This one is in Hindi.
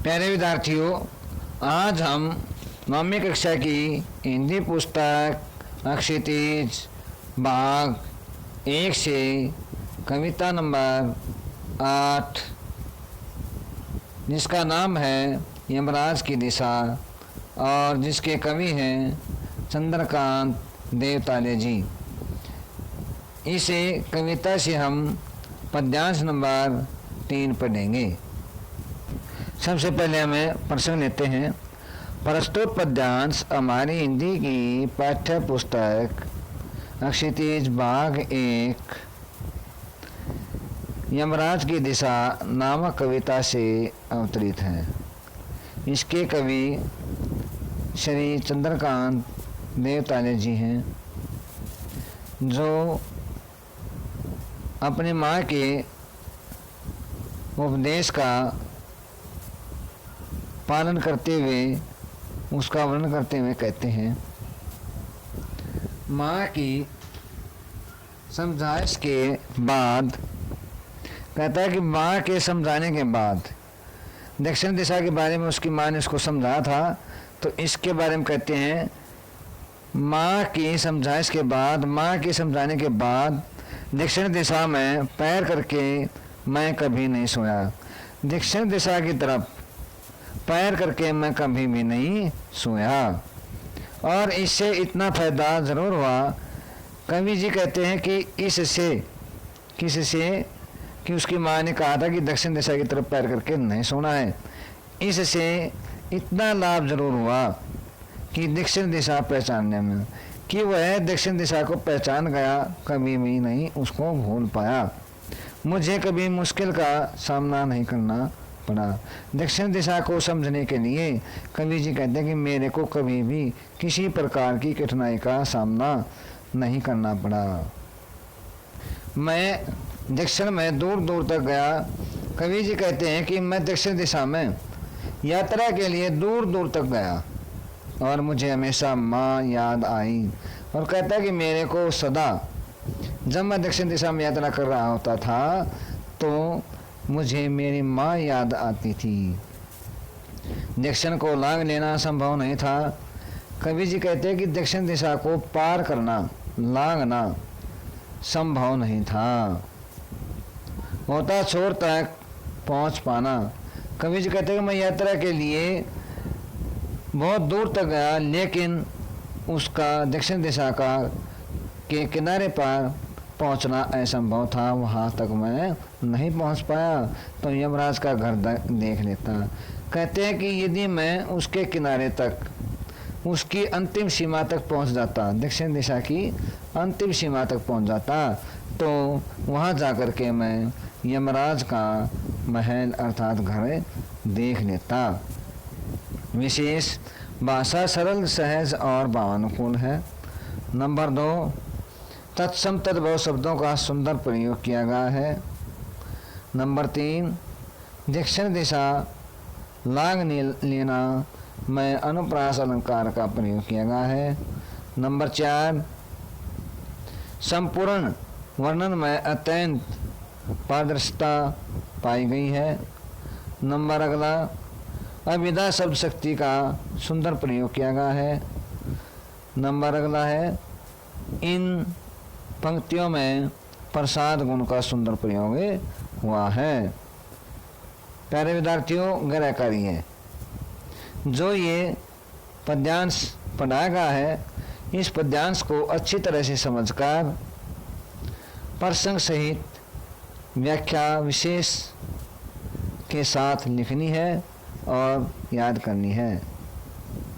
प्यारे विद्यार्थियों, आज हम 9वीं कक्षा की हिंदी पुस्तक अक्षितिज भाग 1 से कविता नंबर 8 जिसका नाम है यमराज की दिशा और जिसके कवि हैं चंद्रकांत देवताले जी। इसे कविता से हम पद्यांश नंबर 3 पढ़ेंगे। सबसे पहले हमें प्रश्न लेते हैं। प्रस्तुत पद्यांश हमारी हिंदी की पाठ्य पुस्तक अक्षितिज भाग 1 यमराज की दिशा नामक कविता से अवतरित है। इसके कवि श्री चंद्रकांत देवताले जी हैं, जो अपनी माँ के उपदेश का पालन करते हुए उसका वर्णन करते हुए कहते हैं, माँ की समझाइश के बाद, कहता है कि माँ के समझाने के बाद दक्षिण दिशा के बारे में उसकी माँ ने उसको समझाया था, तो इसके बारे में कहते हैं माँ की समझाइश के बाद, माँ के समझाने के बाद दक्षिण दिशा में पैर करके मैं कभी नहीं सोया। दक्षिण दिशा की तरफ पैर करके मैं कभी भी नहीं सोया। और इससे इतना फायदा ज़रूर हुआ। कवि जी कहते हैं कि इससे किससे कि उसकी माँ ने कहा था कि दक्षिण दिशा की तरफ पैर करके नहीं सोना है। इससे इतना लाभ ज़रूर हुआ कि दक्षिण दिशा पहचानने में, कि वह दक्षिण दिशा को पहचान गया, कभी भी नहीं उसको भूल पाया। मुझे कभी मुश्किल का सामना नहीं करना पड़ा। दक्षिण दिशा को समझने के लिए कवि जी कहते हैं कि मेरे को कभी भी किसी प्रकार की कठिनाई का सामना नहीं करना पड़ा। मैं दक्षिण में दूर दूर तक गया। कवि जी कहते हैं कि मैं दक्षिण दिशा में यात्रा के लिए दूर दूर तक गया और मुझे हमेशा माँ याद आई। और कहता है कि मेरे को सदा जब मैं दक्षिण दिशा में यात्रा कर रहा होता था तो मुझे मेरी माँ याद आती थी। दक्षिण को लांघ लेना संभव नहीं था। कवि जी कहते हैं कि दक्षिण दिशा को पार करना, लांघना संभव नहीं था। होता छोर तक पहुँच पाना। कवि जी कहते हैं कि मैं यात्रा के लिए बहुत दूर तक गया, लेकिन उसका दक्षिण दिशा का के किनारे पर पहुंचना असंभव था, वहां तक मैं नहीं पहुंच पाया। तो यमराज का घर देख लेता। कहते हैं कि यदि मैं उसके किनारे तक, उसकी अंतिम सीमा तक पहुंच जाता, दक्षिण दिशा की अंतिम सीमा तक पहुंच जाता, तो वहां जाकर के मैं यमराज का महल अर्थात घर देख लेता। विशेष भाषा सरल, सहज और भावानुकूल है। नंबर 2, तत्सम तद्भव शब्दों का सुंदर प्रयोग किया गया है। नंबर 3, दक्षिण दिशा लांघ लेना में अनुप्रास अलंकार का प्रयोग किया गया है। नंबर 4, संपूर्ण वर्णन में अत्यंत पारदर्शिता पाई गई है। नंबर अगला, अविदा शब्द शक्ति का सुंदर प्रयोग किया गया है। नंबर अगला है, इन पंक्तियों में प्रसाद गुण का सुंदर प्रयोग हुआ है। प्यारे विद्यार्थियों, गृह कार्य है जो ये पद्यांश पढ़ाया गया है, इस पद्यांश को अच्छी तरह से समझकर प्रसंग सहित व्याख्या विशेष के साथ लिखनी है और याद करनी है।